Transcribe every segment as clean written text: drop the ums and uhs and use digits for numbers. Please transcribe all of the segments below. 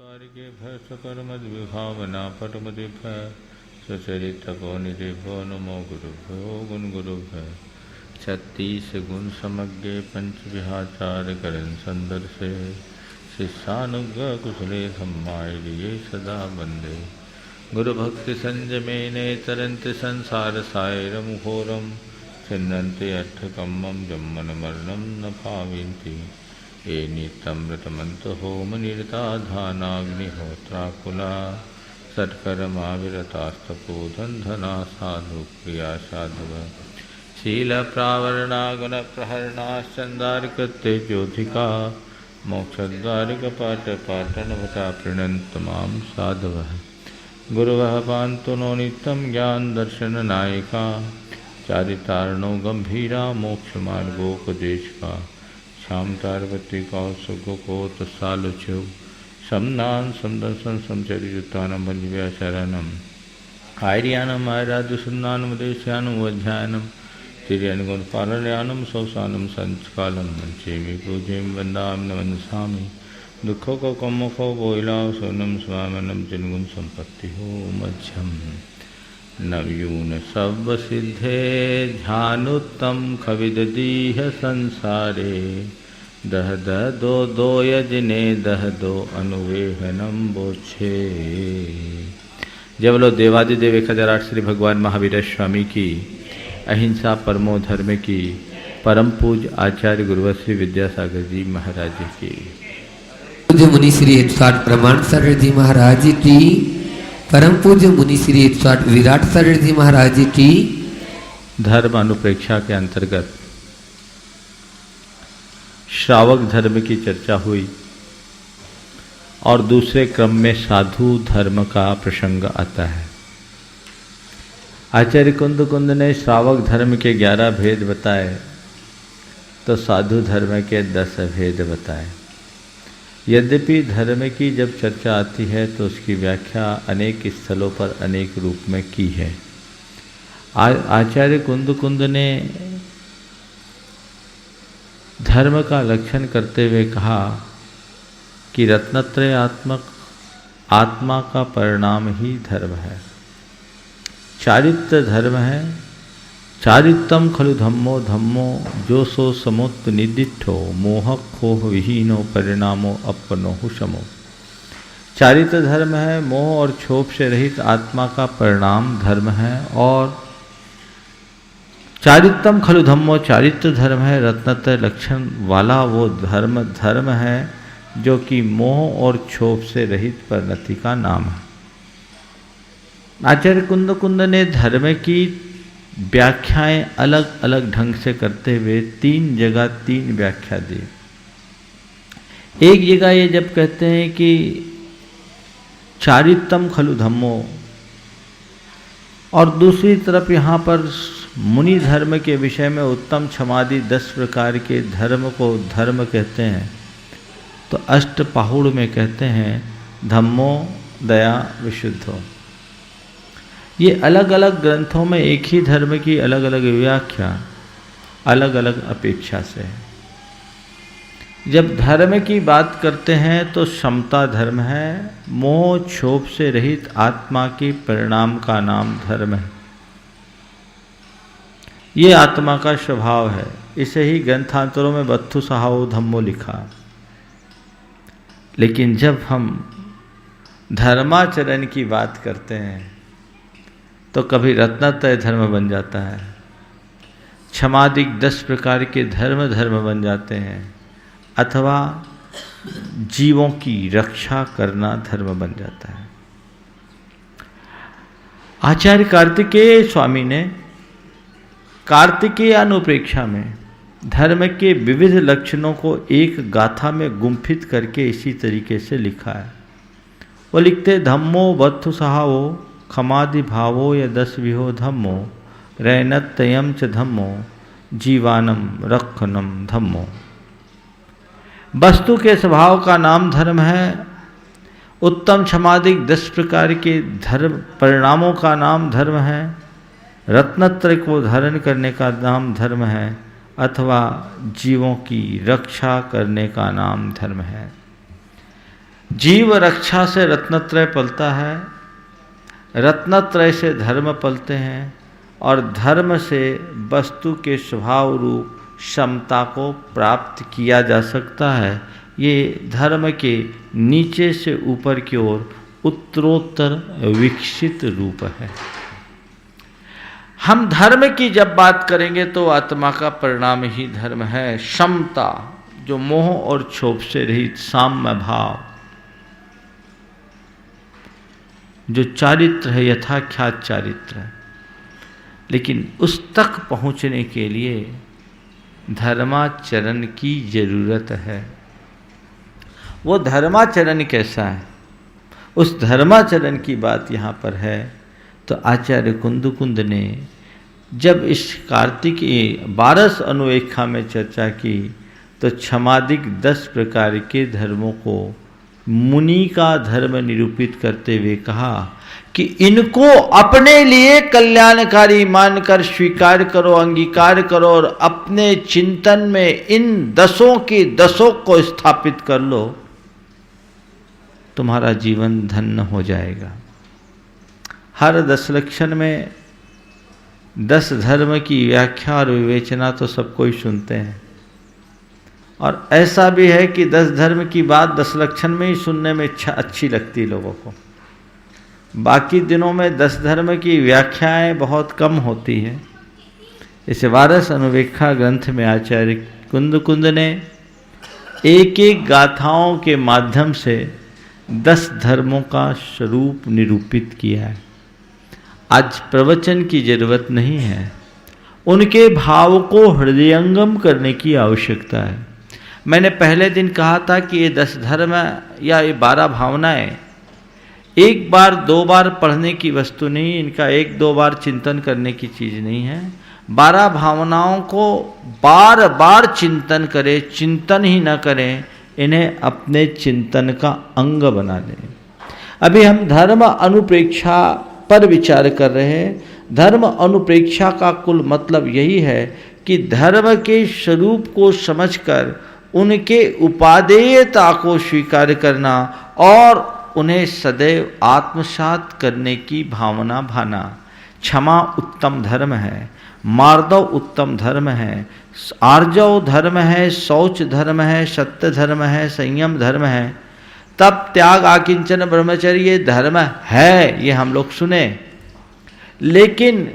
कारिके भय सकर्मद विभावना पटमति भय सुचरित को निधिभ्यो नमो गुरुभ्यो गुण गुरुभ्य 36 गुण समज्ञे पंच विहाचार करन संदर से शिष्यानुग्रह कुशले सम्माय लिए सदा बंदे गुरु भक्ति संजमेने तरंत संसार सायरम घोरम छिन्नन्ति अट्ठकम्मं जम्मन मरणं न भाविन्ति ये नित्यमृतमन्त होम निरता धानाग्निहोत्राकुला सत्कर्माविरतास्तपोधन धना साधु क्रिया साधव शील प्रावरणा गुण प्रहरणाश्चंदारिकृत्य ज्योतिका मोक्षद्वारिक पाट पाटन भटा प्रणंत माम साधव गुरुवः पान्तु नो नित्यं ज्ञान दर्शन नायिका चारितारणो गंभीरा मोक्ष मार्गोपदेशका श्याम पार्वती कौसुक कोत सालुचु समनान समदर्शन समचरितानम बंजव्या शरणम आर्यानम आराध्य सुन्नानम देश्यानम वध्यानम तिर्यन गुण पालयानम सौसानम संचकालम मंचेमी पूजेम वंदाम नमनसामि दुखों को कमों को बोइलाव सोनम स्वामनम जिनगुण संपत्ति हो मध्यम नवयून सब सिद्धे ध्यानोत्तम खविदीह संसारे दह दह दो दो यजने दह दो अनुवेहनम बोछे। जय बोलो देवादिदेव 1008 श्री भगवान महावीर स्वामी की, अहिंसा परमो धर्म की, परम पूज आचार्य गुरुवश्री विद्यासागर जी महाराज की, पूज्य मुनि श्री 108 प्रमाण सर जी महाराज की, परम पूज्य मुनि श्री 108 विराट सर जी महाराज की। धर्म अनुप्रेक्षा के अंतर्गत श्रावक धर्म की चर्चा हुई और दूसरे क्रम में साधु धर्म का प्रसंग आता है। आचार्य कुंद कुंद ने श्रावक धर्म के 11 भेद बताए तो साधु धर्म के 10 भेद बताए। यद्यपि धर्म की जब चर्चा आती है तो उसकी व्याख्या अनेक स्थलों पर अनेक रूप में की है। आचार्य कुंद कुंद ने धर्म का लक्षण करते हुए कहा कि रत्नत्रयात्मक आत्मा का परिणाम ही धर्म है। चारित्र धर्म है। चारित्रम खलु धम्मो धम्मो जो सो समुत निदिठो मोह खोह विहीनो परिणामो अपनो शमो। चारित्र धर्म है, मोह और क्षोभ से रहित आत्मा का परिणाम धर्म है। और चारित्रम खलु धम्मो चारित्र धर्म है, रत्नत्रय लक्षण वाला वो धर्म है जो कि मोह और क्षोभ से रहित परिणति का नाम है। आचार्य कुंद कुंद ने धर्म की व्याख्याएं अलग अलग ढंग से करते हुए 3 जगह 3 व्याख्या दी। एक जगह ये जब कहते हैं कि चारित्रम खलु धम्मो, और दूसरी तरफ यहाँ पर मुनि धर्म के विषय में उत्तम क्षमादि 10 प्रकार के धर्म को धर्म कहते हैं, तो अष्टपाहुड़ में कहते हैं धम्मो दया विशुद्धो। ये अलग अलग ग्रंथों में एक ही धर्म की अलग अलग व्याख्या अलग अलग अपेक्षा से है। जब धर्म की बात करते हैं तो समता धर्म है, मोह क्षोभ से रहित आत्मा के परिणाम का नाम धर्म है। ये आत्मा का स्वभाव है। इसे ही ग्रंथांतरों में बत्थु सहाओ धम्मो लिखा। लेकिन जब हम धर्माचरण की बात करते हैं तो कभी रत्नत्रय धर्म बन जाता है, क्षमादिक 10 प्रकार के धर्म बन जाते हैं, अथवा जीवों की रक्षा करना धर्म बन जाता है। आचार्य कार्तिकेय स्वामी ने कार्तिकेय अनुप्रेक्षा में धर्म के विविध लक्षणों को एक गाथा में गुंफित करके इसी तरीके से लिखा है। वो लिखते धम्मो बत्थु सहावो खमादि भावो या 10 विहो धम्मो रैनत्ययम च धम्मो जीवानम रक्षणम धम्मो। वस्तु के स्वभाव का नाम धर्म है। उत्तम क्षमादिक 10 प्रकार के धर्म परिणामों का नाम धर्म है। रत्नत्रय को धारण करने का नाम धर्म है, अथवा जीवों की रक्षा करने का नाम धर्म है। जीव रक्षा से रत्नत्रय पलता है, रत्नत्रय से धर्म पलते हैं और धर्म से वस्तु के स्वभाव रूप क्षमता को प्राप्त किया जा सकता है। ये धर्म के नीचे से ऊपर की ओर उत्तरोत्तर विकसित रूप है। हम धर्म की जब बात करेंगे तो आत्मा का परिणाम ही धर्म है। क्षमता, जो मोह और क्षोभ से रहित साम्य भाव, जो चारित्र है यथाख्यात चारित्र है, लेकिन उस तक पहुंचने के लिए धर्माचरण की जरूरत है। वो धर्माचरण कैसा है, उस धर्माचरण की बात यहाँ पर है। तो आचार्य कुंद ने जब इस कार्तिक 12 अनुवेक्षा में चर्चा की तो क्षमादिक 10 प्रकार के धर्मों को मुनि का धर्म निरूपित करते हुए कहा कि इनको अपने लिए कल्याणकारी मानकर स्वीकार करो, अंगीकार करो और अपने चिंतन में इन 10 के 10 को स्थापित कर लो, तुम्हारा जीवन धन्य हो जाएगा। हर 10 लक्षण में 10 धर्म की व्याख्या और विवेचना तो सब कोई सुनते हैं, और ऐसा भी है कि 10 धर्म की बात 10 लक्षण में ही सुनने में अच्छी लगती लोगों को। बाकी दिनों में 10 धर्म की व्याख्याएं बहुत कम होती हैं। इस 12 अनुवेक्षा ग्रंथ में आचार्य कुंद ने एक एक गाथाओं के माध्यम से 10 धर्मों का स्वरूप निरूपित किया है। आज प्रवचन की जरूरत नहीं है, उनके भाव को हृदयंगम करने की आवश्यकता है। मैंने पहले दिन कहा था कि ये 10 धर्म या ये 12 भावनाएं एक बार 2 बार पढ़ने की वस्तु नहीं, इनका 1-2 बार चिंतन करने की चीज़ नहीं है। 12 भावनाओं को बार बार चिंतन करें, चिंतन ही न करें, इन्हें अपने चिंतन का अंग बना लें। अभी हम धर्म अनुप्रेक्षा पर विचार कर रहे हैं। धर्म अनुप्रेक्षा का कुल मतलब यही है कि धर्म के स्वरूप को समझकर उनके उपादेयता को स्वीकार करना और उन्हें सदैव आत्मसात करने की भावना भाना। क्षमा उत्तम धर्म है, मार्दव उत्तम धर्म है, आर्जव धर्म है, शौच धर्म है, सत्य धर्म है, संयम धर्म है, तब त्याग आकिंचन ब्रह्मचर्य धर्म है। ये हम लोग सुने, लेकिन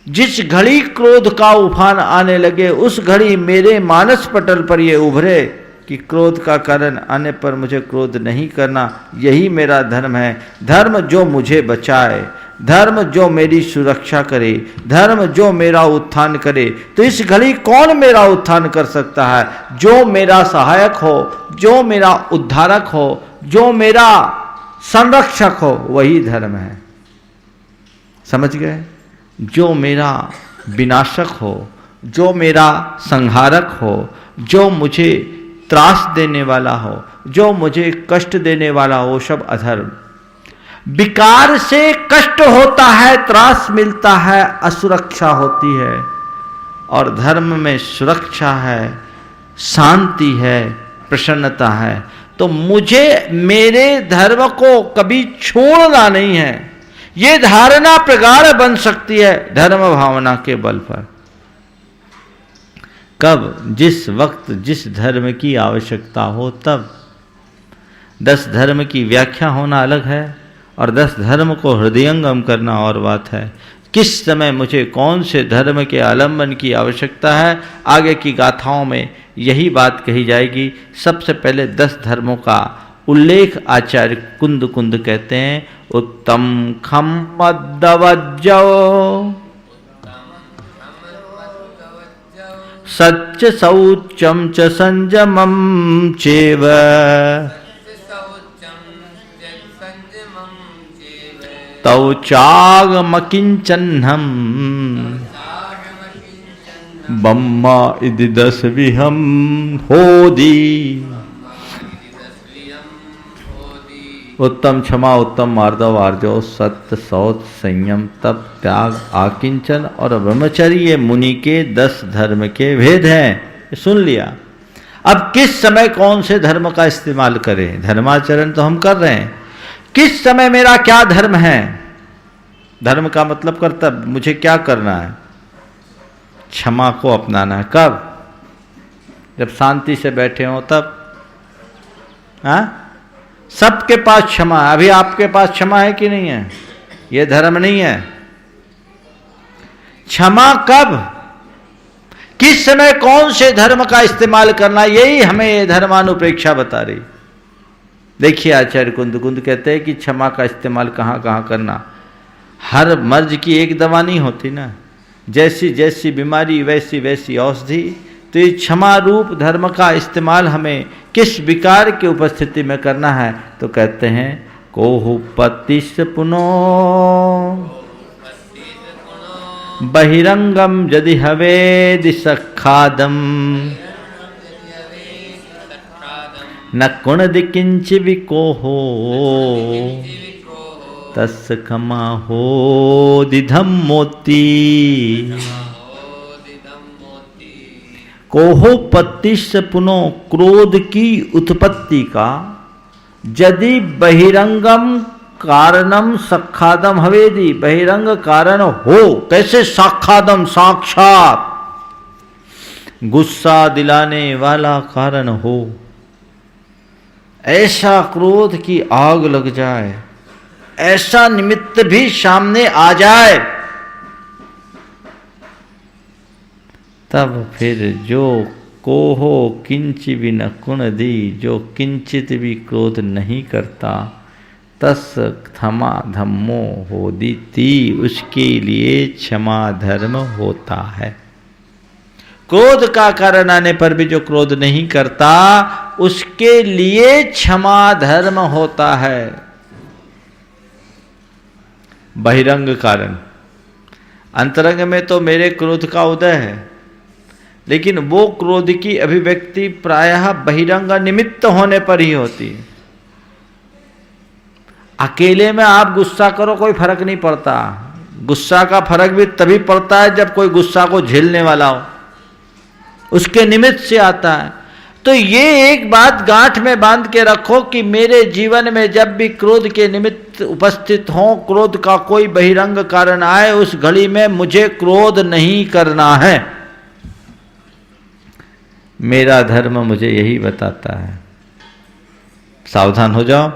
जिस घड़ी क्रोध का उफान आने लगे उस घड़ी मेरे मानस पटल पर ये उभरे कि क्रोध का कारण आने पर मुझे क्रोध नहीं करना, यही मेरा धर्म है। धर्म जो मुझे बचाए, धर्म जो मेरी सुरक्षा करे, धर्म जो मेरा उत्थान करे। तो इस घड़ी कौन मेरा उत्थान कर सकता है? जो मेरा सहायक हो, जो मेरा उद्धारक हो, जो मेरा संरक्षक हो, वही धर्म है। समझ गए? जो मेरा विनाशक हो, जो मेरा संहारक हो, जो मुझे त्रास देने वाला हो, जो मुझे कष्ट देने वाला हो, सब अधर्म। विकार से कष्ट होता है, त्रास मिलता है, असुरक्षा होती है, और धर्म में सुरक्षा है, शांति है, प्रसन्नता है। तो मुझे मेरे धर्म को कभी छोड़ना नहीं है। ये धारणा प्रगाढ़ बन सकती है धर्म भावना के बल पर। कब? जिस वक्त जिस धर्म की आवश्यकता हो तब। 10 धर्म की व्याख्या होना अलग है और 10 धर्म को हृदयंगम करना और बात है। किस समय मुझे कौन से धर्म के आलंबन की आवश्यकता है, आगे की गाथाओं में यही बात कही जाएगी। सबसे पहले 10 धर्मों का उल्लेख आचार्य कुंद कहते हैं। उत्तम खम मद्दवज्जो सच्च शौचम च संयमम चेव तौ चागमकिंचन्हम ब्रह्मा इति 10 विहम होदी। उत्तम क्षमा, उत्तम मार्दव, आर्जव, सत्य, शौच, संयम, तप, त्याग, आकिंचन और ब्रह्मचर्य मुनि के 10 धर्म के भेद हैं। सुन लिया। अब किस समय कौन से धर्म का इस्तेमाल करें? धर्माचरण तो हम कर रहे हैं, किस समय मेरा क्या धर्म है? धर्म का मतलब कर्तव्य, मुझे क्या करना है? क्षमा को अपनाना है। कब? जब शांति से बैठे हो तब। सबके पास क्षमा है। अभी आपके पास क्षमा है कि नहीं है? यह धर्म नहीं है। क्षमा कब, किस समय, कौन से धर्म का इस्तेमाल करना, यही हमें ये धर्मानुप्रेक्षा बता रही। देखिए आचार्य कुंद कहते हैं कि क्षमा का इस्तेमाल कहाँ कहाँ करना। हर मर्ज की एक दवा नहीं होती ना, जैसी जैसी बीमारी वैसी वैसी औषधि। तो ये क्षमा रूप धर्म का इस्तेमाल हमें किस विकार की उपस्थिति में करना है? तो कहते हैं कोहु पतिस पुनो बहिरंगम यदि हवेदि सखादम न कुणदि किंच विकोहो तस् क्षमा हो दिधम मोती। कोहो पत्तिश पुनो, क्रोध की उत्पत्ति का यदि बहिरंगम कारणम सखादम हवेदी, बहिरंग कारण हो, कैसे? साक्षादम, साक्षात गुस्सा दिलाने वाला कारण हो, ऐसा क्रोध की आग लग जाए, ऐसा निमित्त भी सामने आ जाए, तब फिर जो कोहो किंचि भी न कुण दी, जो किंचित भी क्रोध नहीं करता, तस क्षमा धम्मो होदिति, उसके लिए क्षमा धर्म होता है। क्रोध का कारण आने पर भी जो क्रोध नहीं करता, उसके लिए क्षमा धर्म होता है। बहिरंग कारण, अंतरंग में तो मेरे क्रोध का उदय है, लेकिन वो क्रोध की अभिव्यक्ति प्रायः बहिरंग निमित्त होने पर ही होती है। अकेले में आप गुस्सा करो कोई फर्क नहीं पड़ता। गुस्सा का फर्क भी तभी पड़ता है जब कोई गुस्सा को झेलने वाला हो, उसके निमित्त से आता है। तो ये एक बात गांठ में बांध के रखो कि मेरे जीवन में जब भी क्रोध के निमित्त उपस्थित हो, क्रोध का कोई बहिरंग कारण आए, उस घड़ी में मुझे क्रोध नहीं करना है। मेरा धर्म मुझे यही बताता है। सावधान हो जाओ।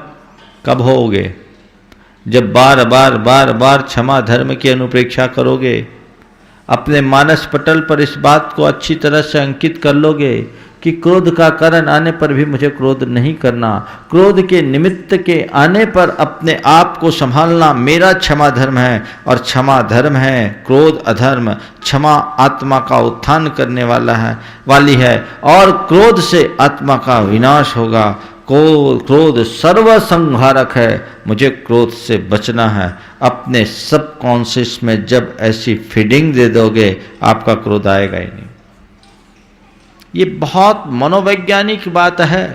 कब होगे? जब बार बार बार बार क्षमा धर्म की अनुप्रेक्षा करोगे, अपने मानस पटल पर इस बात को अच्छी तरह से अंकित कर लोगे कि क्रोध का कारण आने पर भी मुझे क्रोध नहीं करना, क्रोध के निमित्त के आने पर अपने आप को संभालना मेरा क्षमा धर्म है। और क्षमा धर्म है, क्रोध अधर्म। क्षमा आत्मा का उत्थान करने वाली है, और क्रोध से आत्मा का विनाश होगा। क्रोध सर्वसंहारक है, मुझे क्रोध से बचना है। अपने सब कॉन्शियस में जब ऐसी फीडिंग दे दोगे, आपका क्रोध आएगा ही नहीं। ये बहुत मनोवैज्ञानिक बात है।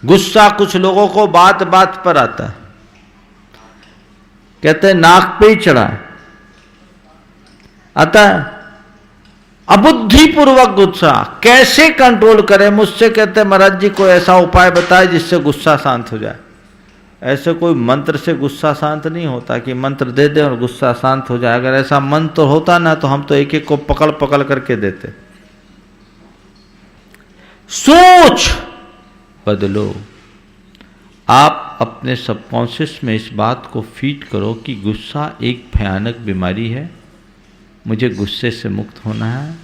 गुस्सा कुछ लोगों को बात बात पर आता है, कहते हैं नाक पे ही चढ़ा है, आता है। अबुद्धिपूर्वक गुस्सा कैसे कंट्रोल करें? मुझसे कहते हैं महाराज जी कोई ऐसा उपाय बताए जिससे गुस्सा शांत हो जाए। ऐसे कोई मंत्र से गुस्सा शांत नहीं होता कि मंत्र दे दे और गुस्सा शांत हो जाए। अगर ऐसा मंत्र होता ना तो हम तो एक एक को पकड़ पकड़ करके देते। सोच बदलो। आप अपने सबकॉन्शियस में इस बात को फीड करो कि गुस्सा एक भयानक बीमारी है, मुझे गुस्से से मुक्त होना है।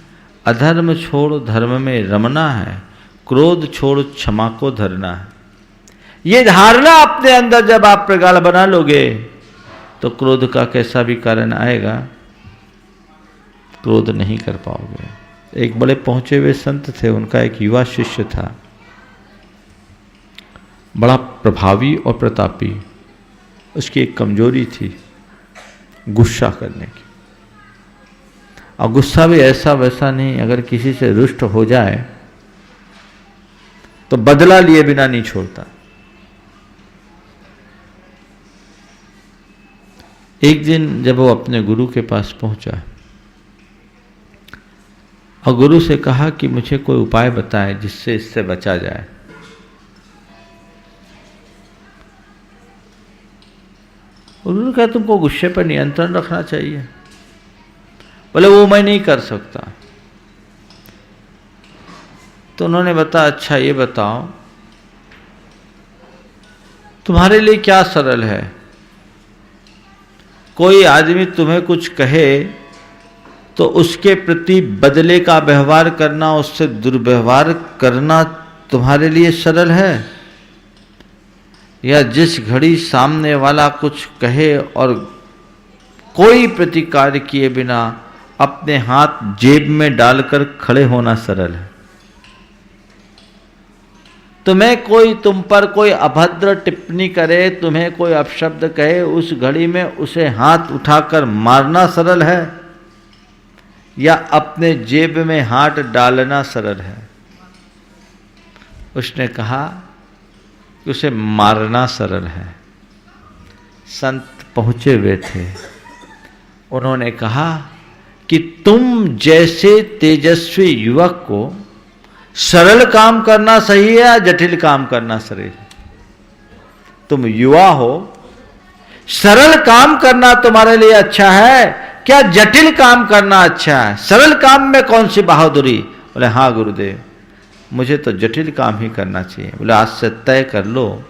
अधर्म छोड़ धर्म में रमना है, क्रोध छोड़ क्षमा को धरना है। ये धारणा अपने अंदर जब आप प्रगाढ़ बना लोगे तो क्रोध का कैसा भी कारण आएगा, क्रोध नहीं कर पाओगे। एक बड़े पहुंचे हुए संत थे, उनका एक युवा शिष्य था, बड़ा प्रभावी और प्रतापी। उसकी एक कमजोरी थी, गुस्सा करने की। और गुस्सा भी ऐसा वैसा नहीं, अगर किसी से रुष्ट हो जाए तो बदला लिए बिना नहीं छोड़ता। एक दिन जब वो अपने गुरु के पास पहुंचा, और गुरु से कहा कि मुझे कोई उपाय बताए जिससे इससे बचा जाए। उन्होंने कहा तुमको गुस्से पर नियंत्रण रखना चाहिए। बोले वो मैं नहीं कर सकता। तो उन्होंने बताया अच्छा ये बताओ तुम्हारे लिए क्या सरल है? कोई आदमी तुम्हें कुछ कहे तो उसके प्रति बदले का व्यवहार करना, उससे दुर्व्यवहार करना तुम्हारे लिए सरल है, या जिस घड़ी सामने वाला कुछ कहे और कोई प्रतिकार किए बिना अपने हाथ जेब में डालकर खड़े होना सरल है? तुम्हें कोई तुम पर कोई अभद्र टिप्पणी करे, तुम्हें कोई अपशब्द कहे, उस घड़ी में उसे हाथ उठाकर मारना सरल है या अपने जेब में हाथ डालना सरल है? उसने कहा कि उसे मारना सरल है। संत पहुंचे हुए थे, उन्होंने कहा कि तुम जैसे तेजस्वी युवक को सरल काम करना सही है या जटिल काम करना सही है? तुम युवा हो, सरल काम करना तुम्हारे लिए अच्छा है क्या जटिल काम करना अच्छा है? सरल काम में कौन सी बहादुरी? बोले हाँ गुरुदेव, मुझे तो जटिल काम ही करना चाहिए। बोले आज से तय कर लो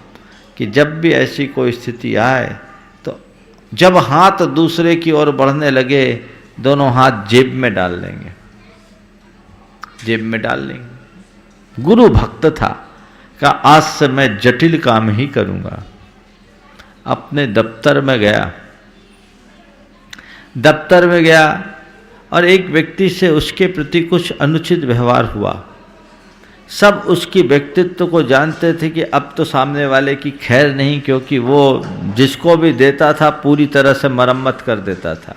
कि जब भी ऐसी कोई स्थिति आए तो जब हाथ दूसरे की ओर बढ़ने लगे दोनों हाथ जेब में डाल लेंगे, जेब में डाल लेंगे। गुरु भक्त था, कहा आज से मैं जटिल काम ही करूंगा। अपने दफ्तर में गया और एक व्यक्ति से उसके प्रति कुछ अनुचित व्यवहार हुआ। सब उसकी व्यक्तित्व को जानते थे कि अब तो सामने वाले की खैर नहीं, क्योंकि वो जिसको भी देता था पूरी तरह से मरम्मत कर देता था।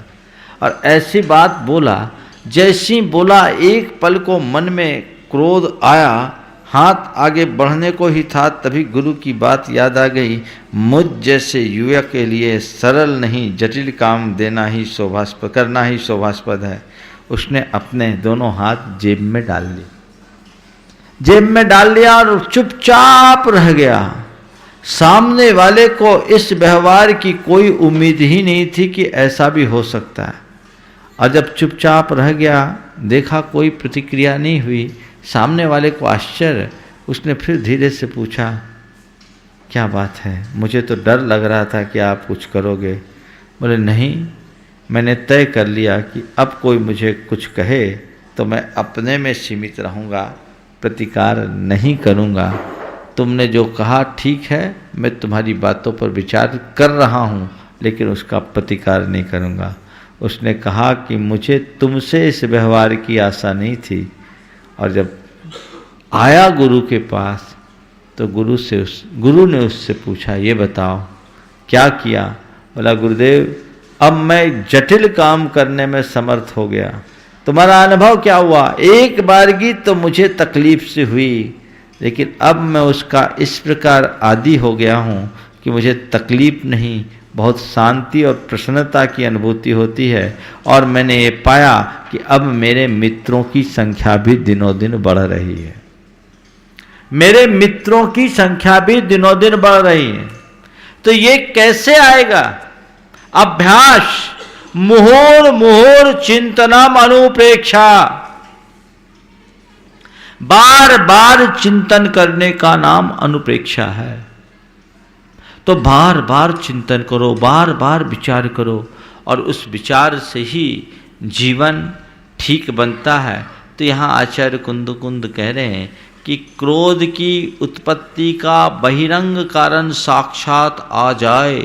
और ऐसी बात बोला, जैसी बोला एक पल को मन में क्रोध आया, हाथ आगे बढ़ने को ही था, तभी गुरु की बात याद आ गई, मुझ जैसे युवक के लिए सरल नहीं जटिल काम देना ही शोभास्पद करना ही शोभास्पद है। उसने अपने दोनों हाथ जेब में डाल लिए, जेब में डाल लिया और चुपचाप रह गया। सामने वाले को इस व्यवहार की कोई उम्मीद ही नहीं थी कि ऐसा भी हो सकता है। और जब चुपचाप रह गया, देखा कोई प्रतिक्रिया नहीं हुई, सामने वाले को आश्चर्य। उसने फिर धीरे से पूछा क्या बात है? मुझे तो डर लग रहा था कि आप कुछ करोगे। बोले नहीं, मैंने तय कर लिया कि अब कोई मुझे कुछ कहे तो मैं अपने में सीमित रहूँगा, प्रतिकार नहीं करूँगा। तुमने जो कहा ठीक है, मैं तुम्हारी बातों पर विचार कर रहा हूँ, लेकिन उसका प्रतिकार नहीं करूँगा। उसने कहा कि मुझे तुमसे इस व्यवहार की आशा नहीं थी। और जब आया गुरु के पास तो गुरु ने उससे पूछा ये बताओ क्या किया? बोला गुरुदेव अब मैं जटिल काम करने में समर्थ हो गया। तुम्हारा अनुभव क्या हुआ? एक बारगी तो मुझे तकलीफ से हुई, लेकिन अब मैं उसका इस प्रकार आदी हो गया हूँ कि मुझे तकलीफ नहीं, बहुत शांति और प्रसन्नता की अनुभूति होती है। और मैंने ये पाया कि अब मेरे मित्रों की संख्या भी दिनों दिन बढ़ रही है, मेरे मित्रों की संख्या भी दिनों दिन बढ़ रही है। तो ये कैसे आएगा? अभ्यास, मुहुर मुहुर चिंतनम अनुप्रेक्षा, बार बार चिंतन करने का नाम अनुप्रेक्षा है। तो बार बार चिंतन करो, बार बार विचार करो, और उस विचार से ही जीवन ठीक बनता है। तो यहाँ आचार्य कुंद कह रहे हैं कि क्रोध की उत्पत्ति का बहिरंग कारण साक्षात आ जाए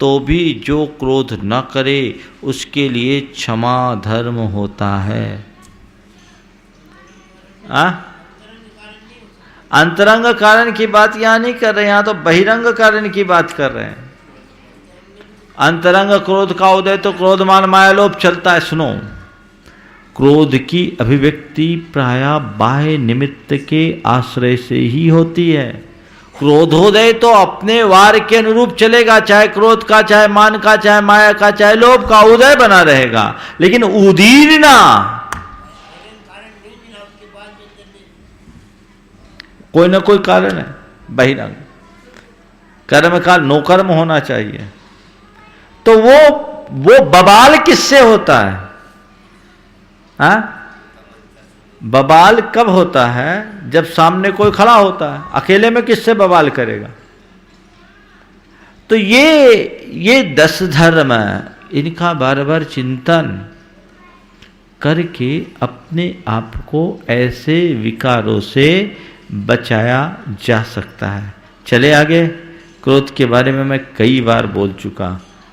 तो भी जो क्रोध न करे उसके लिए क्षमा धर्म होता है। अंतरंग कारण की बात यहाँ नहीं कर रहे, यहाँ तो बहिरंग कारण की बात कर रहे हैं। अंतरंग क्रोध का उदय तो क्रोधमान मायालोभ चलता है। सुनो, क्रोध की अभिव्यक्ति प्राय बाह्य निमित्त के आश्रय से ही होती है। क्रोधोदय तो अपने वार के अनुरूप चलेगा, चाहे क्रोध का, चाहे मान का, चाहे माया का, चाहे लोभ का उदय बना रहेगा, लेकिन उदीरना कोई ना कोई कारण है, बहिरंग। कर्म का नोकर्म होना चाहिए। तो वो बवाल किससे होता है? हाँ? बवाल कब होता है? जब सामने कोई खड़ा होता है। अकेले में किससे बवाल करेगा? तो ये 10 धर्म, इनका बार बार चिंतन करके अपने आप को ऐसे विकारों से बचाया जा सकता है। चले आगे। क्रोध के बारे में मैं कई बार बोल चुका,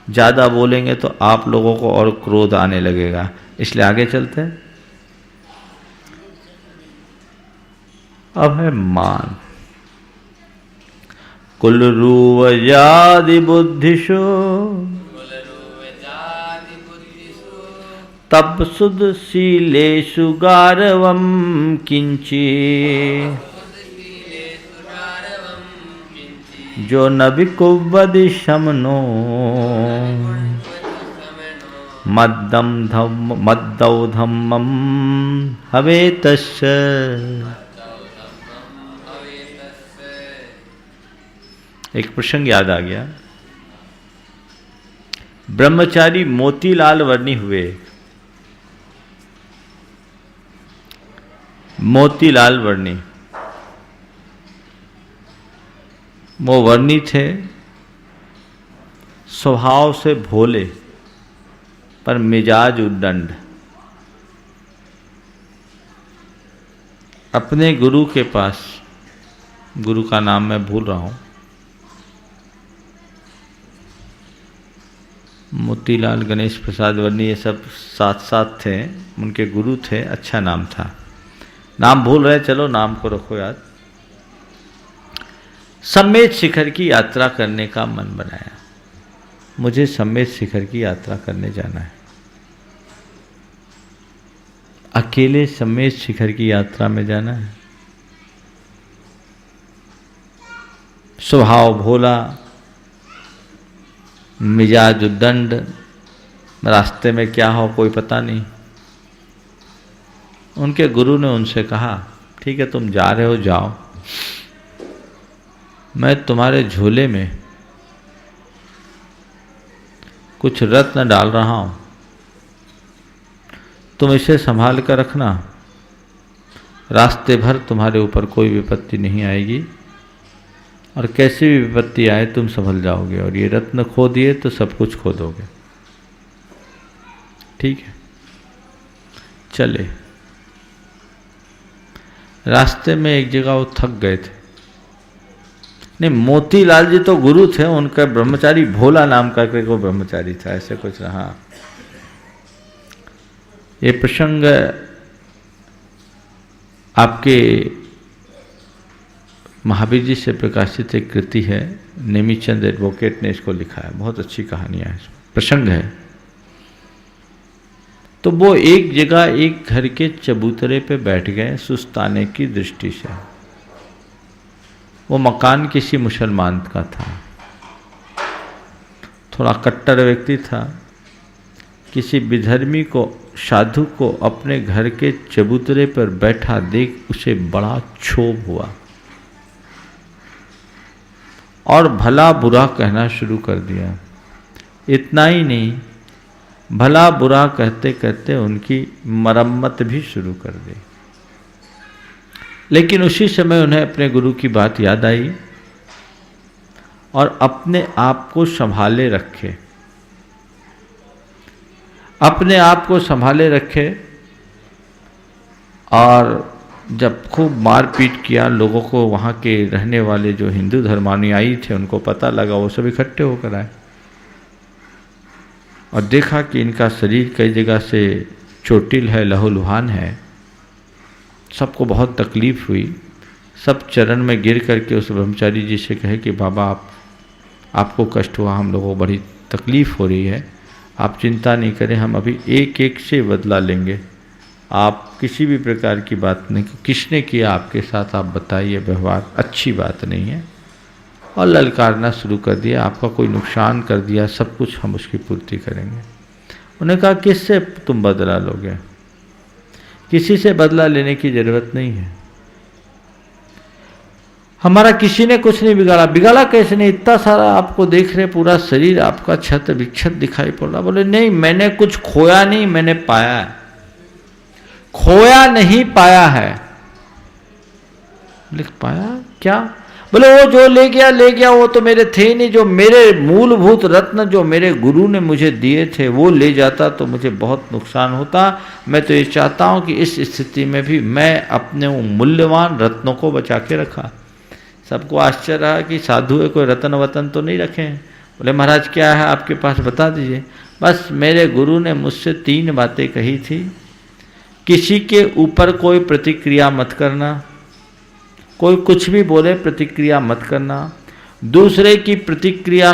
ज़्यादा बोलेंगे तो आप लोगों को और क्रोध आने लगेगा, इसलिए आगे चलते हैं। अब है मान। कुल रूवजादि बुद्धिशो तप सुद शीलेषु गारवम किंची जो न विकुवदि शमनो मद्दौ धम्मम हवे तस्य। एक प्रसंग याद आ गया। ब्रह्मचारी मोतीलाल वर्णी हुए। मोतीलाल वर्णी, वो वर्णी थे, स्वभाव से भोले पर मिजाज उद्दंड। अपने गुरु के पास, गुरु का नाम मैं भूल रहा हूं, मोतीलाल, गणेश प्रसाद वर्णी, ये सब साथ साथ थे, उनके गुरु थे, अच्छा नाम था। नाम भूल रहे, चलो नाम को रखो याद। सम्मेद शिखर की यात्रा करने का मन बनाया। मुझे सम्मेद शिखर की यात्रा करने जाना है। अकेले सम्मेद शिखर की यात्रा में जाना है। स्वभाव भोला, मिजाज उद्दंड, रास्ते में क्या हो कोई पता नहीं। उनके गुरु ने उनसे कहा, ठीक है तुम जा रहे हो जाओ, मैं तुम्हारे झोले में कुछ रत्न डाल रहा हूं, तुम इसे संभाल कर रखना, रास्ते भर तुम्हारे ऊपर कोई विपत्ति नहीं आएगी, और कैसी भी विपत्ति आए तुम संभल जाओगे, और ये रत्न खो दिए तो सब कुछ खो दोगे। ठीक है, चले। रास्ते में एक जगह वो थक गए थे। नहीं, मोतीलाल जी तो गुरु थे, उनका ब्रह्मचारी भोला नाम का कोई ब्रह्मचारी था, ऐसे कुछ रहा। ये प्रसंग आपके महावीर जी से प्रकाशित एक कृति है, नेमीचंद एडवोकेट ने इसको लिखा है, बहुत अच्छी कहानियां है, प्रसंग है। तो वो एक जगह एक घर के चबूतरे पे बैठ गए सुस्ताने की दृष्टि से। वो मकान किसी मुसलमान का था, थोड़ा कट्टर व्यक्ति था। किसी विधर्मी को, साधु को अपने घर के चबूतरे पर बैठा देख उसे बड़ा क्षोभ हुआ और भला बुरा कहना शुरू कर दिया। इतना ही नहीं, भला बुरा कहते कहते उनकी मरम्मत भी शुरू कर दी। लेकिन उसी समय उन्हें अपने गुरु की बात याद आई और अपने आप को संभाले रखे, अपने आप को संभाले रखे। और जब खूब मारपीट किया लोगों को, वहाँ के रहने वाले जो हिंदू धर्मानुयायी थे उनको पता लगा, वो सब इकट्ठे होकर आए और देखा कि इनका शरीर कई जगह से चोटिल है, लहूलुहान है। सबको बहुत तकलीफ हुई। सब चरण में गिर करके उस ब्रह्मचारी जी से कहे कि बाबा आपको कष्ट हुआ, हम लोगों को बड़ी तकलीफ हो रही है, आप चिंता नहीं करें, हम अभी एक एक से बदला लेंगे, आप किसी भी प्रकार की बात नहीं, किसने किया आपके साथ आप बताइए, व्यवहार अच्छी बात नहीं है। और ललकारना शुरू कर दिया, आपका कोई नुकसान कर दिया, सब कुछ हम उसकी पूर्ति करेंगे। उन्होंने कहा किससे तुम बदला लोगे, किसी से बदला लेने की ज़रूरत नहीं है। हमारा किसी ने कुछ नहीं बिगाड़ा। बिगाड़ा कैसे नहीं? इतना सारा आपको देख रहे, पूरा शरीर आपका छत विक्षत दिखाई पड़ रहा। बोले नहीं, मैंने कुछ खोया नहीं, मैंने पाया है। खोया नहीं, पाया है। लिख पाया क्या? बोले वो जो ले गया वो तो मेरे थे ही नहीं। जो मेरे मूलभूत रत्न जो मेरे गुरु ने मुझे दिए थे वो ले जाता तो मुझे बहुत नुकसान होता। मैं तो ये चाहता हूँ कि इस स्थिति में भी मैं अपने मूल्यवान रत्नों को बचा के रखा। सबको आश्चर्य रहा कि साधु है, कोई रत्न वतन तो नहीं रखे हैं। बोले महाराज क्या है आपके पास, बता दीजिए। बस मेरे गुरु ने मुझसे 3 बातें कही थी। किसी के ऊपर कोई प्रतिक्रिया मत करना, कोई कुछ भी बोले प्रतिक्रिया मत करना, दूसरे की प्रतिक्रिया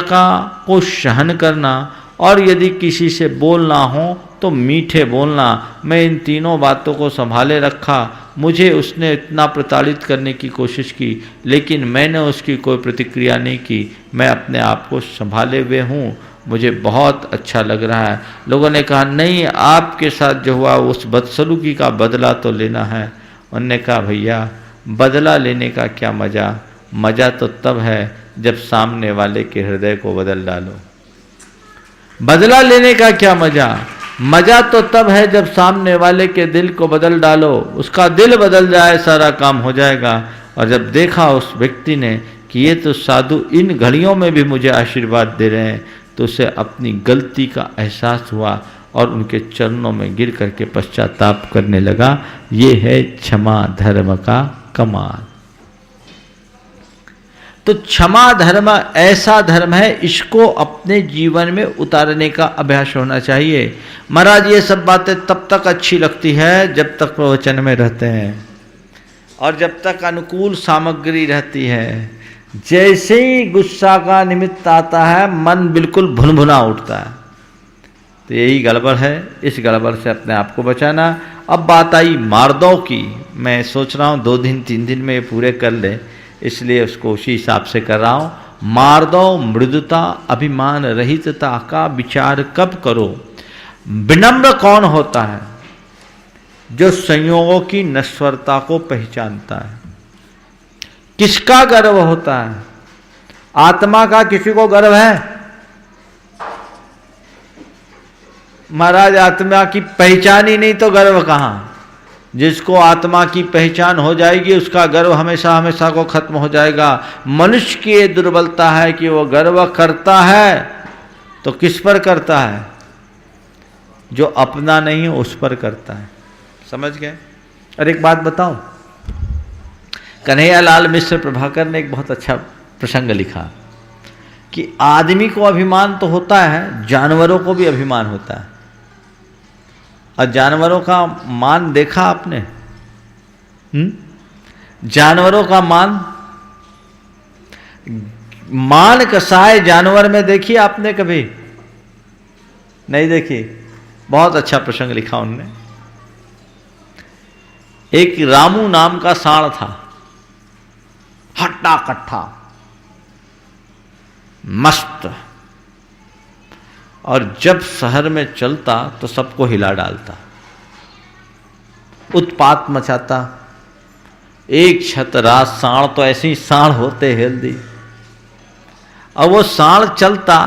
को सहन करना, और यदि किसी से बोलना हो तो मीठे बोलना। मैं इन 3 बातों को संभाले रखा। मुझे उसने इतना प्रताड़ित करने की कोशिश की, लेकिन मैंने उसकी कोई प्रतिक्रिया नहीं की। मैं अपने आप को संभाले हुए हूँ, मुझे बहुत अच्छा लग रहा है। लोगों ने कहा नहीं, आपके साथ जो हुआ उस बदसलूकी का बदला तो लेना है। उन्होंने कहा भैया बदला लेने का क्या मज़ा, मज़ा तो तब है जब सामने वाले के हृदय को बदल डालो। बदला लेने का क्या मज़ा, मज़ा तो तब है जब सामने वाले के दिल को बदल डालो। उसका दिल बदल जाए, सारा काम हो जाएगा। और जब देखा उस व्यक्ति ने कि ये तो साधु इन घड़ियों में भी मुझे आशीर्वाद दे रहे हैं, तो उसे अपनी गलती का एहसास हुआ और उनके चरणों में गिर करके पश्चाताप करने लगा। ये है क्षमा धर्म का कमाल। तो क्षमा धर्म ऐसा धर्म है, इसको अपने जीवन में उतारने का अभ्यास होना चाहिए। महाराज ये सब बातें तब तक अच्छी लगती है जब तक प्रवचन में रहते हैं और जब तक अनुकूल सामग्री रहती है। जैसे ही गुस्सा का निमित्त आता है मन बिल्कुल भुनभुना उठता है। तो यही गड़बड़ है, इस गड़बड़ से अपने आप को बचाना। अब बात आई मार्दों की। मैं सोच रहा हूँ 2 दिन 3 दिन में ये पूरे कर ले, इसलिए उसको उसी हिसाब से कर रहा हूँ। मार्दव मृदुता अभिमान रहितता का विचार कब करो। विनम्र कौन होता है? जो संयोगों की नश्वरता को पहचानता है। किसका गर्व होता है? आत्मा का किसी को गर्व है? महाराज आत्मा की पहचान ही नहीं तो गर्व कहाँ। जिसको आत्मा की पहचान हो जाएगी उसका गर्व हमेशा हमेशा को खत्म हो जाएगा। मनुष्य की ये दुर्बलता है कि वो गर्व करता है तो किस पर करता है? जो अपना नहीं है उस पर करता है। समझ गए? और एक बात बताऊं, कन्हैयालाल मिश्र प्रभाकर ने एक बहुत अच्छा प्रसंग लिखा कि आदमी को अभिमान तो होता है, जानवरों को भी अभिमान होता है। और जानवरों का मान देखा आपने? जानवरों का मान कसाय जानवर में देखी आपने कभी? नहीं देखी? बहुत अच्छा प्रसंग लिखा उनने। एक रामू नाम का सांड था, हट्टा कट्ठा मस्त, और जब शहर में चलता तो सबको हिला डालता, उत्पात मचाता। एक छतराज सांड तो ऐसे ही सांड होते हेल्दी। अब वो सांड चलता,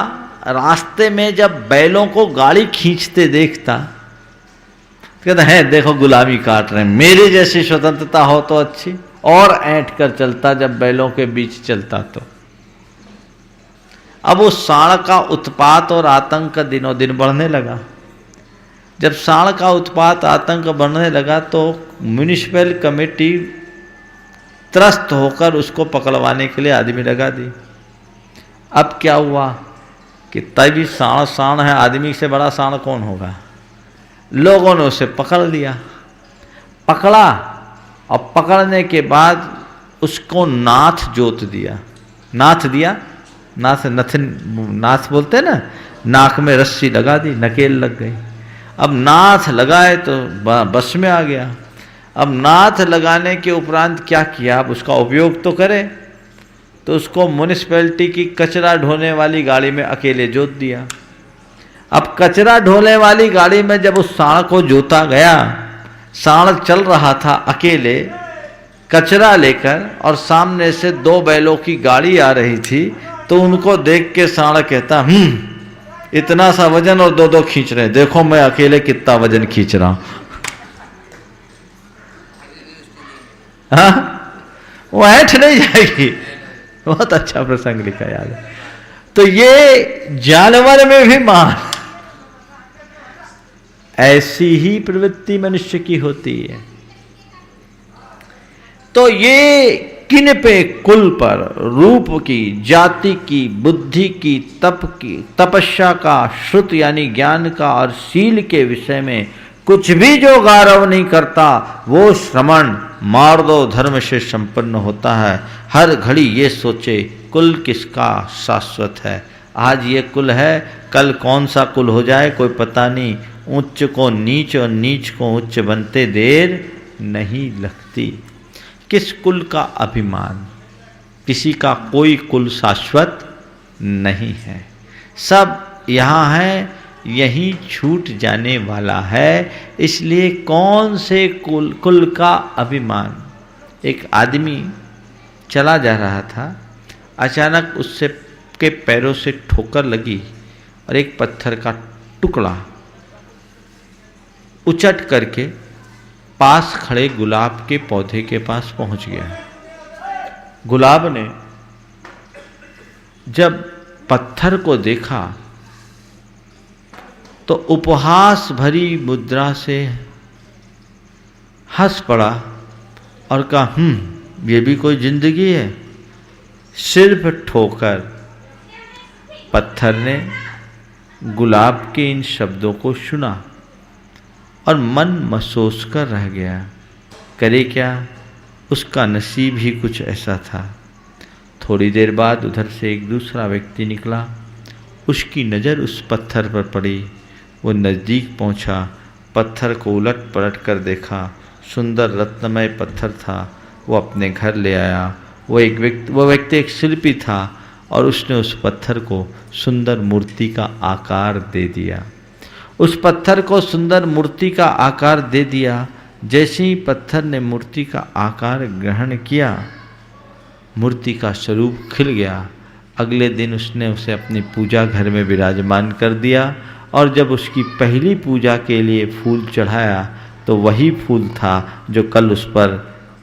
रास्ते में जब बैलों को गाड़ी खींचते देखता, कहता है देखो गुलामी काट रहे हैं, मेरी जैसी स्वतंत्रता हो तो अच्छी। और ऐंठ कर चलता जब बैलों के बीच चलता तो। अब वो सांड का उत्पात और आतंक दिनों दिन बढ़ने लगा। जब सांड का उत्पात आतंक बढ़ने लगा तो म्यूनिसिपल कमेटी त्रस्त होकर उसको पकड़वाने के लिए आदमी लगा दी। अब क्या हुआ कि तभी सांड है, आदमी से बड़ा सांड कौन होगा। लोगों ने उसे पकड़ लिया, पकड़ा, और पकड़ने के बाद उसको नाथ जोत दिया। नाथ दिया, नाथ बोलते हैं ना, नाक में रस्सी लगा दी, नकेल लग गई। अब नाथ लगाए तो बस में आ गया। अब नाथ लगाने के उपरांत क्या किया, अब उसका उपयोग तो करे, तो उसको म्यूनिसिपैलिटी की कचरा ढोने वाली गाड़ी में अकेले जोत दिया। अब कचरा ढोने वाली गाड़ी में जब उस सांड को जोता गया, सांड चल रहा था अकेले, कचरा लेकर और सामने से 2 बैलों की गाड़ी आ रही थी, तो उनको देख के सांड कहता, इतना सा वजन और 2-2 खींच रहे, देखो मैं अकेले कितना वजन खींच रहा हूं। हाँ, वो ऐठ नहीं जाएगी। बहुत अच्छा प्रसंग लिखा याद है। तो ये जानवर में भी मान, ऐसी ही प्रवृत्ति मनुष्य की होती है। तो ये किन पे? कुल पर, रूप की, जाति की, बुद्धि की, तपस्या का, श्रुत यानी ज्ञान का और शील के विषय में कुछ भी जो गौरव नहीं करता, वो श्रमण मार्दव धर्म से संपन्न होता है। हर घड़ी ये सोचे कुल किसका शाश्वत है। आज ये कुल है, कल कौन सा कुल हो जाए कोई पता नहीं। उच्च को नीच और नीच को उच्च बनते देर नहीं लगती। किस कुल का अभिमान? किसी का कोई कुल शाश्वत नहीं है। सब यहाँ है, यही छूट जाने वाला है। इसलिए कौन से कुल का अभिमान? एक आदमी चला जा रहा था, अचानक उससे के पैरों से ठोकर लगी और एक पत्थर का टुकड़ा उचट करके पास खड़े गुलाब के पौधे के पास पहुंच गया। गुलाब ने जब पत्थर को देखा तो उपहास भरी मुद्रा से हंस पड़ा और कहा, ये भी कोई जिंदगी है? सिर्फ ठोकर। पत्थर ने गुलाब के इन शब्दों को सुना और मन महसूस कर रह गया। करे क्या, उसका नसीब ही कुछ ऐसा था। थोड़ी देर बाद उधर से एक दूसरा व्यक्ति निकला। उसकी नज़र उस पत्थर पर पड़ी। वो नज़दीक पहुंचा, पत्थर को उलट पलट कर देखा। सुंदर रत्नमय पत्थर था। वो अपने घर ले आया। वो व्यक्ति एक शिल्पी था और उसने उस पत्थर को सुंदर मूर्ति का आकार दे दिया। उस पत्थर को सुंदर मूर्ति का आकार दे दिया। जैसे ही पत्थर ने मूर्ति का आकार ग्रहण किया, मूर्ति का स्वरूप खिल गया। अगले दिन उसने उसे अपनी पूजा घर में विराजमान कर दिया और जब उसकी पहली पूजा के लिए फूल चढ़ाया तो वही फूल था जो कल उस पर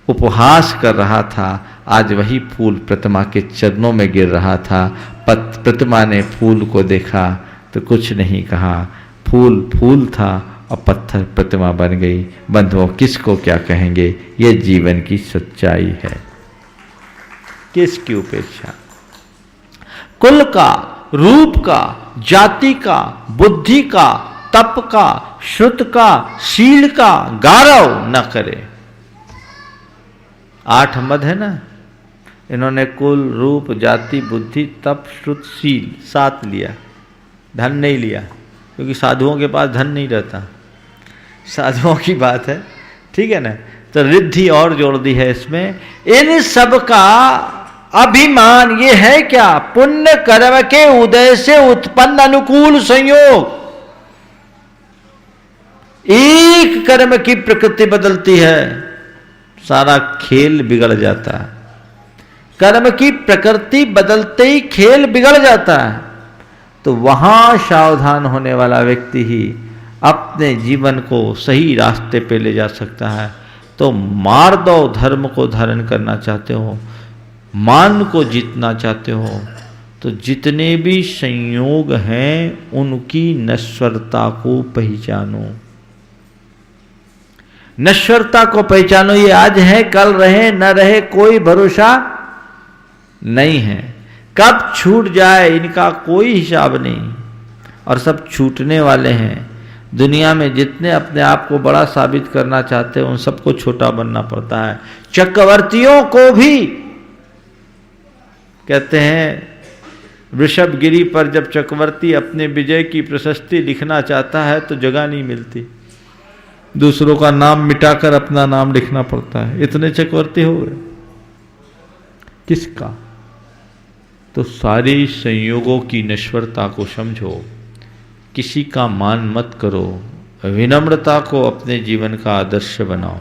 उपहास कर रहा था। आज वही फूल प्रतिमा के चरणों में गिर रहा था। प्रतिमा ने फूल को देखा तो कुछ नहीं कहा। फूल फूल था और पत्थर प्रतिमा बन गई। बंधुओं, किसको क्या कहेंगे? ये जीवन की सच्चाई है। किसकी उपेक्षा? कुल का, रूप का, जाति का, बुद्धि का, तप का, श्रुत का, शील का गौरव न करे। 8 मद है ना, इन्होंने कुल, रूप, जाति, बुद्धि, तप, श्रुत, शील 7 लिया। धन नहीं लिया, क्योंकि साधुओं के पास धन नहीं रहता। साधुओं की बात है, ठीक है ना। तो रिद्धि और जोड़ दी है इसमें। इन सब का अभिमान ये है क्या? पुण्य कर्म के उदय से उत्पन्न अनुकूल संयोग। एक कर्म की प्रकृति बदलती है, सारा खेल बिगड़ जाता है। कर्म की प्रकृति बदलते ही खेल बिगड़ जाता है। तो वहां सावधान होने वाला व्यक्ति ही अपने जीवन को सही रास्ते पे ले जा सकता है। तो मार्दव धर्म को धारण करना चाहते हो, मान को जीतना चाहते हो, तो जितने भी संयोग हैं उनकी नश्वरता को पहचानो। नश्वरता को पहचानो। ये आज है, कल रहे न रहे कोई भरोसा नहीं है। कब छूट जाए इनका कोई हिसाब नहीं, और सब छूटने वाले हैं। दुनिया में जितने अपने आप को बड़ा साबित करना चाहते हैं उन सबको छोटा बनना पड़ता है। चक्रवर्तियों को भी कहते हैं, वृषभगिरी पर जब चक्रवर्ती अपने विजय की प्रशस्ति लिखना चाहता है तो जगह नहीं मिलती, दूसरों का नाम मिटाकर अपना नाम लिखना पड़ता है। इतने चक्रवर्ती हो गए। किसका? तो सारी संयोगों की नश्वरता को समझो। किसी का मान मत करो। विनम्रता को अपने जीवन का आदर्श बनाओ।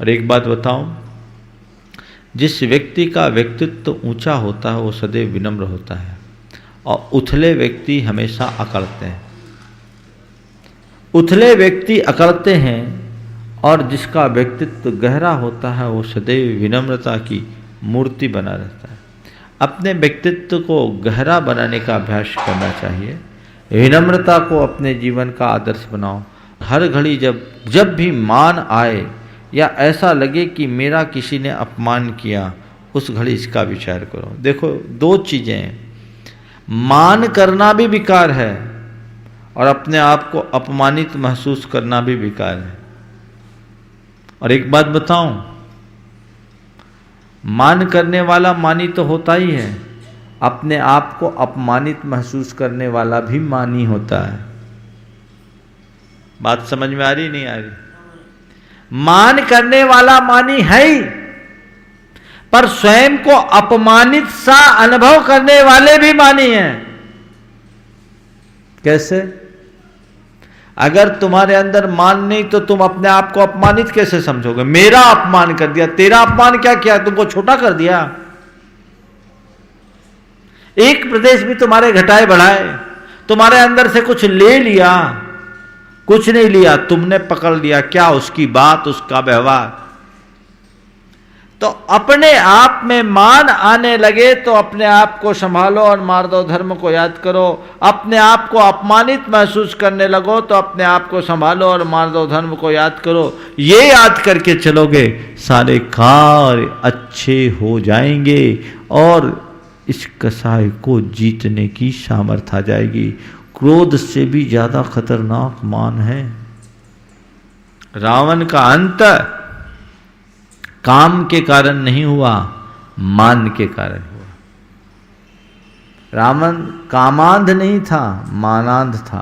और एक बात बताऊं, जिस व्यक्ति का व्यक्तित्व ऊंचा होता है वो सदैव विनम्र होता है, और उथले व्यक्ति हमेशा अकड़ते हैं। उथले व्यक्ति अकड़ते हैं, और जिसका व्यक्तित्व गहरा होता है वो सदैव विनम्रता की मूर्ति बना रहता है। अपने व्यक्तित्व को गहरा बनाने का अभ्यास करना चाहिए। विनम्रता को अपने जीवन का आदर्श बनाओ। हर घड़ी जब भी मान आए या ऐसा लगे कि मेरा किसी ने अपमान किया, उस घड़ी इसका विचार करो। देखो, दो चीज़ें हैं, मान करना भी विकार है और अपने आप को अपमानित महसूस करना भी विकार है। और एक बात बताऊं, मान करने वाला मानी तो होता ही है, अपने आप को अपमानित महसूस करने वाला भी मानी होता है। बात समझ में आ रही नहीं आ रही? मान करने वाला मानी है ही, पर स्वयं को अपमानित सा अनुभव करने वाले भी मानी हैं। कैसे? अगर तुम्हारे अंदर मान नहीं तो तुम अपने आप को अपमानित कैसे समझोगे? मेरा अपमान कर दिया, तेरा अपमान क्या किया? तुमको छोटा कर दिया। एक प्रदेश भी तुम्हारे घटाए बढ़ाए, तुम्हारे अंदर से कुछ ले लिया, कुछ नहीं लिया, तुमने पकड़ लिया। क्या उसकी बात, उसका व्यवहार। तो अपने आप में मान आने लगे तो अपने आप को संभालो और मार्दव धर्म को याद करो। अपने आप को अपमानित महसूस करने लगो तो अपने आप को संभालो और मार्दव धर्म को याद करो। ये याद करके चलोगे, सारे कार्य अच्छे हो जाएंगे और इस कसाई को जीतने की सामर्थ्य आ जाएगी। क्रोध से भी ज्यादा खतरनाक मान है। रावण का अंत काम के कारण नहीं हुआ, मान के कारण हुआ। रावण कामांध नहीं था, मानांध था।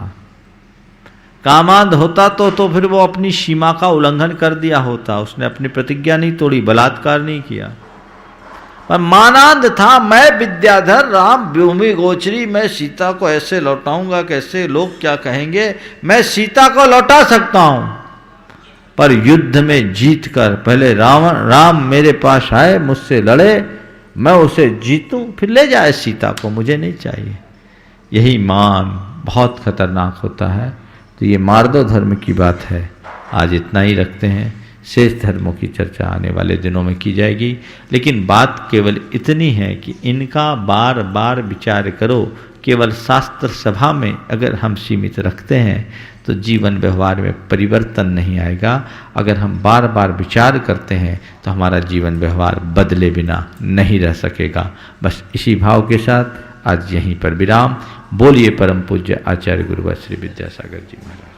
कामांध होता तो फिर वो अपनी सीमा का उल्लंघन कर दिया होता, उसने अपनी प्रतिज्ञा नहीं तोड़ी, बलात्कार नहीं किया। पर मानांध था, मैं विद्याधर राम भूमि गोचरी, मैं सीता को ऐसे लौटाऊंगा कैसे, लोग क्या कहेंगे, मैं सीता को लौटा सकता हूं। पर युद्ध में जीत कर पहले राम मेरे पास आए, मुझसे लड़े, मैं उसे जीतूं, फिर ले जाए सीता को, मुझे नहीं चाहिए। यही मान बहुत खतरनाक होता है। तो ये मार्दव धर्म की बात है। आज इतना ही रखते हैं, शेष धर्मों की चर्चा आने वाले दिनों में की जाएगी। लेकिन बात केवल इतनी है कि इनका बार बार विचार करो। केवल शास्त्र सभा में अगर हम सीमित रखते हैं तो जीवन व्यवहार में परिवर्तन नहीं आएगा। अगर हम बार बार विचार करते हैं तो हमारा जीवन व्यवहार बदले बिना नहीं रह सकेगा। बस इसी भाव के साथ आज यहीं पर विराम। बोलिए परम पूज्य आचार्य गुरुवर श्री विद्यासागर जी महाराज।